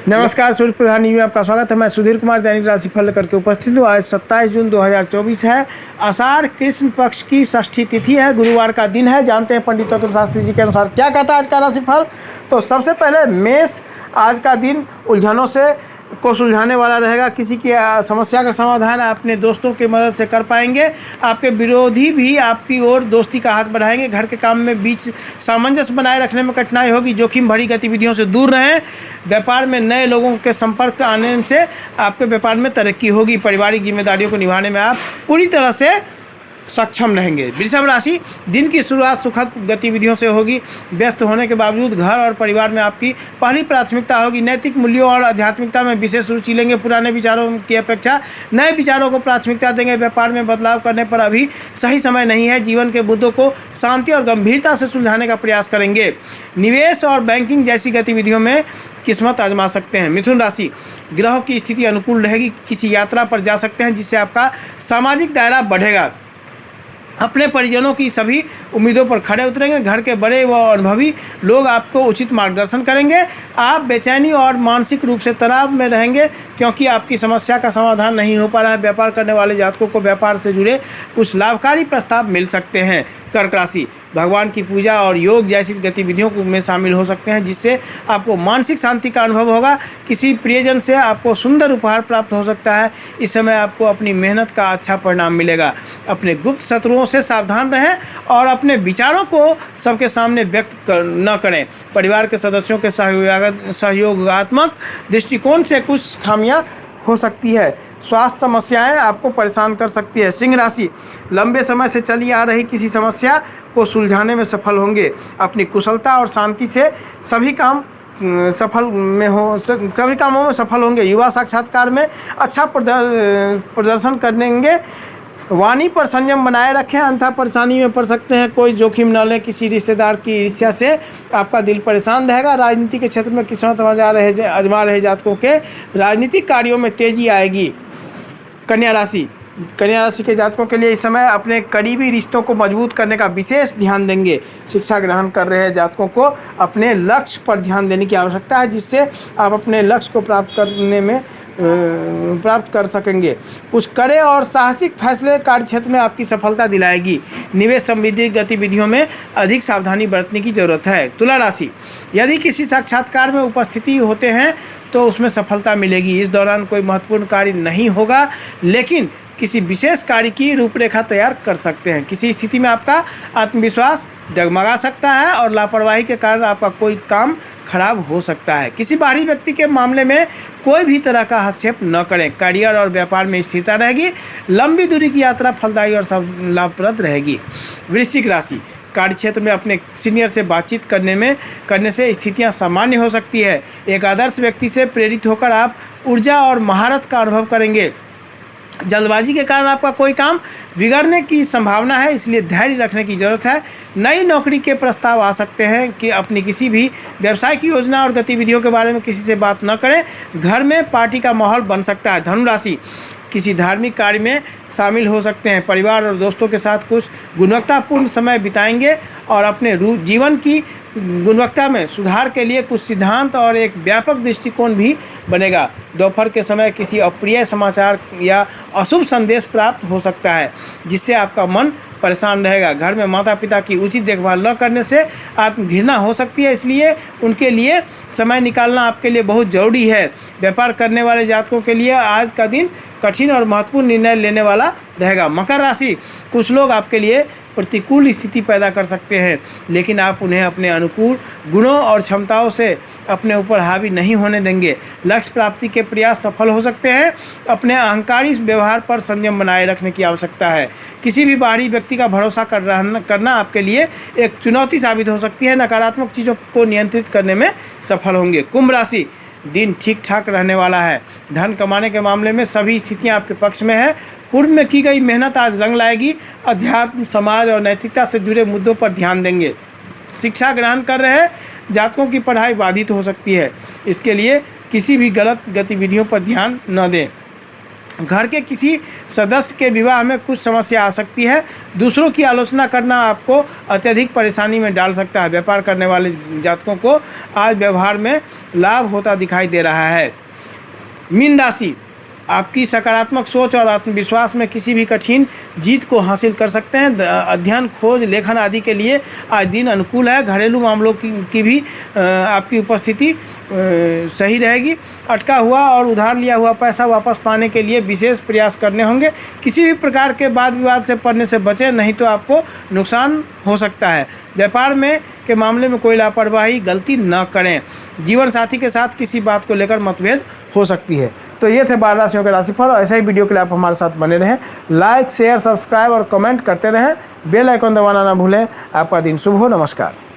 नमस्कार, सूर्य प्रधान न्यूज में आपका स्वागत है। मैं सुधीर कुमार दैनिक राशिफल लेकर के उपस्थित हूँ। आज 27 जून 2024 है। आषाढ़ कृष्ण पक्ष की षष्ठी तिथि है, गुरुवार का दिन है। जानते हैं पंडित तत्व शास्त्री जी के अनुसार क्या कहता है आज का राशिफल। तो सबसे पहले मेष, आज का दिन उलझनों से को सुलझाने वाला रहेगा। किसी की समस्या का समाधान अपने दोस्तों की मदद से कर पाएंगे। आपके विरोधी भी आपकी ओर दोस्ती का हाथ बढ़ाएंगे। घर के काम में बीच सामंजस्य बनाए रखने में कठिनाई होगी। जोखिम भरी गतिविधियों से दूर रहें। व्यापार में नए लोगों के संपर्क आने से आपके व्यापार में तरक्की होगी। पारिवारिक जिम्मेदारियों को निभाने में आप पूरी तरह से सक्षम रहेंगे। वृषभ राशि, दिन की शुरुआत सुखद गतिविधियों से होगी। व्यस्त होने के बावजूद घर और परिवार में आपकी पहली प्राथमिकता होगी। नैतिक मूल्यों और आध्यात्मिकता में विशेष रुचि लेंगे। पुराने विचारों की अपेक्षा नए विचारों को प्राथमिकता देंगे। व्यापार में बदलाव करने पर अभी सही समय नहीं है। जीवन के मुद्दों को शांति और गंभीरता से सुलझाने का प्रयास करेंगे। निवेश और बैंकिंग जैसी गतिविधियों में किस्मत आजमा सकते हैं। मिथुन राशि, ग्रहों की स्थिति अनुकूल रहेगी। किसी यात्रा पर जा सकते हैं जिससे आपका सामाजिक दायरा बढ़ेगा। अपने परिजनों की सभी उम्मीदों पर खड़े उतरेंगे। घर के बड़े व अनुभवी लोग आपको उचित मार्गदर्शन करेंगे। आप बेचैनी और मानसिक रूप से तनाव में रहेंगे क्योंकि आपकी समस्या का समाधान नहीं हो पा रहा है। व्यापार करने वाले जातकों को व्यापार से जुड़े कुछ लाभकारी प्रस्ताव मिल सकते हैं। कर्क राशि, भगवान की पूजा और योग जैसी गतिविधियों में शामिल हो सकते हैं जिससे आपको मानसिक शांति का अनुभव होगा। किसी प्रियजन से आपको सुंदर उपहार प्राप्त हो सकता है। इस समय आपको अपनी मेहनत का अच्छा परिणाम मिलेगा। अपने गुप्त शत्रुओं से सावधान रहें और अपने विचारों को सबके सामने व्यक्त न करें। परिवार के सदस्यों के सहयोगात्मक दृष्टिकोण से कुछ खामियां हो सकती है। स्वास्थ्य समस्याएं आपको परेशान कर सकती है। सिंह राशि, लंबे समय से चली आ रही किसी समस्या को सुलझाने में सफल होंगे। अपनी कुशलता और शांति से सभी कामों में सफल होंगे। युवा साक्षात्कार में अच्छा प्रदर्शन करेंगे। वाणी पर संयम बनाए रखें, अन्यथा परेशानी में पड़ सकते हैं। कोई जोखिम न लें। किसी रिश्तेदार की ईर्ष्या से आपका दिल परेशान रहेगा। राजनीति के क्षेत्र में किस्मत आजमा रहे जातकों के राजनीतिक कार्यों में तेजी आएगी। कन्या राशि के जातकों के लिए इस समय अपने करीबी रिश्तों को मजबूत करने का विशेष ध्यान देंगे। शिक्षा ग्रहण कर रहे जातकों को अपने लक्ष्य पर ध्यान देने की आवश्यकता है जिससे आप अपने लक्ष्य को प्राप्त कर सकेंगे। कुछ कड़े और साहसिक फैसले कार्य क्षेत्र में आपकी सफलता दिलाएगी। निवेश संबंधी गतिविधियों में अधिक सावधानी बरतने की जरूरत है। तुला राशि, यदि किसी साक्षात्कार में उपस्थिति होते हैं तो उसमें सफलता मिलेगी। इस दौरान कोई महत्वपूर्ण कार्य नहीं होगा लेकिन किसी विशेष कार्य की रूपरेखा तैयार कर सकते हैं। किसी स्थिति में आपका आत्मविश्वास डगमगा सकता है और लापरवाही के कारण आपका कोई काम खराब हो सकता है। किसी बाहरी व्यक्ति के मामले में कोई भी तरह का हस्तक्षेप न करें। करियर और व्यापार में स्थिरता रहेगी। लंबी दूरी की यात्रा फलदायी और लाभप्रद रहेगी। वृश्चिक राशि, कार्य क्षेत्र में अपने सीनियर से बातचीत करने से स्थितियां सामान्य हो सकती है। एक आदर्श व्यक्ति से प्रेरित होकर आप ऊर्जा और महारत का अनुभव करेंगे। जल्दबाजी के कारण आपका कोई काम बिगड़ने की संभावना है, इसलिए धैर्य रखने की जरूरत है। नई नौकरी के प्रस्ताव आ सकते हैं कि अपनी किसी भी व्यवसाय की योजना और गतिविधियों के बारे में किसी से बात न करें। घर में पार्टी का माहौल बन सकता है। धनु राशि, किसी धार्मिक कार्य में शामिल हो सकते हैं। परिवार और दोस्तों के साथ कुछ गुणवत्तापूर्ण समय बिताएंगे और अपने जीवन की गुणवत्ता में सुधार के लिए कुछ सिद्धांत और एक व्यापक दृष्टिकोण भी बनेगा। दोपहर के समय किसी अप्रिय समाचार या अशुभ संदेश प्राप्त हो सकता है जिससे आपका मन परेशान रहेगा। घर में माता पिता की उचित देखभाल न करने से आत्मघृणा हो सकती है, इसलिए उनके लिए समय निकालना आपके लिए बहुत ज़रूरी है। व्यापार करने वाले जातकों के लिए आज का दिन कठिन और महत्वपूर्ण निर्णय लेने वाला रहेगा। मकर राशि, कुछ लोग आपके लिए प्रतिकूल स्थिति पैदा कर सकते हैं लेकिन आप उन्हें अपने अनुकूल गुणों और क्षमताओं से अपने ऊपर हावी नहीं होने देंगे। लक्ष्य प्राप्ति के प्रयास सफल हो सकते हैं। अपने अहंकारी व्यवहार पर संयम बनाए रखने की आवश्यकता है। किसी भी बाहरी व्यक्ति का भरोसा करना आपके लिए एक चुनौती साबित हो सकती है। नकारात्मक चीज़ों को नियंत्रित करने में सफल होंगे। कुंभ राशि, दिन ठीक ठाक रहने वाला है। धन कमाने के मामले में सभी स्थितियां आपके पक्ष में है। पूर्व में की गई मेहनत आज रंग लाएगी। अध्यात्म, समाज और नैतिकता से जुड़े मुद्दों पर ध्यान देंगे। शिक्षा ग्रहण कर रहे जातकों की पढ़ाई बाधित हो सकती है, इसके लिए किसी भी गलत गतिविधियों पर ध्यान न दें। घर के किसी सदस्य के विवाह में कुछ समस्या आ सकती है। दूसरों की आलोचना करना आपको अत्यधिक परेशानी में डाल सकता है। व्यापार करने वाले जातकों को आज व्यवहार में लाभ होता दिखाई दे रहा है। मीन राशि, आपकी सकारात्मक सोच और आत्मविश्वास में किसी भी कठिन जीत को हासिल कर सकते हैं। अध्ययन, खोज, लेखन आदि के लिए आज दिन अनुकूल है। घरेलू मामलों की भी आपकी उपस्थिति सही रहेगी। अटका हुआ और उधार लिया हुआ पैसा वापस पाने के लिए विशेष प्रयास करने होंगे। किसी भी प्रकार के वाद विवाद से पड़ने से बचें, नहीं तो आपको नुकसान हो सकता है। व्यापार में के मामले में कोई लापरवाही, गलती न करें। जीवन साथी के साथ किसी बात को लेकर मतभेद हो सकती है। तो ये थे 12 राशियों के राशिफल। ऐसे ही वीडियो के लिए आप हमारे साथ बने रहें। लाइक, शेयर, सब्सक्राइब और कमेंट करते रहें। बेल आइकन दबाना ना भूलें। आपका दिन शुभ हो। नमस्कार।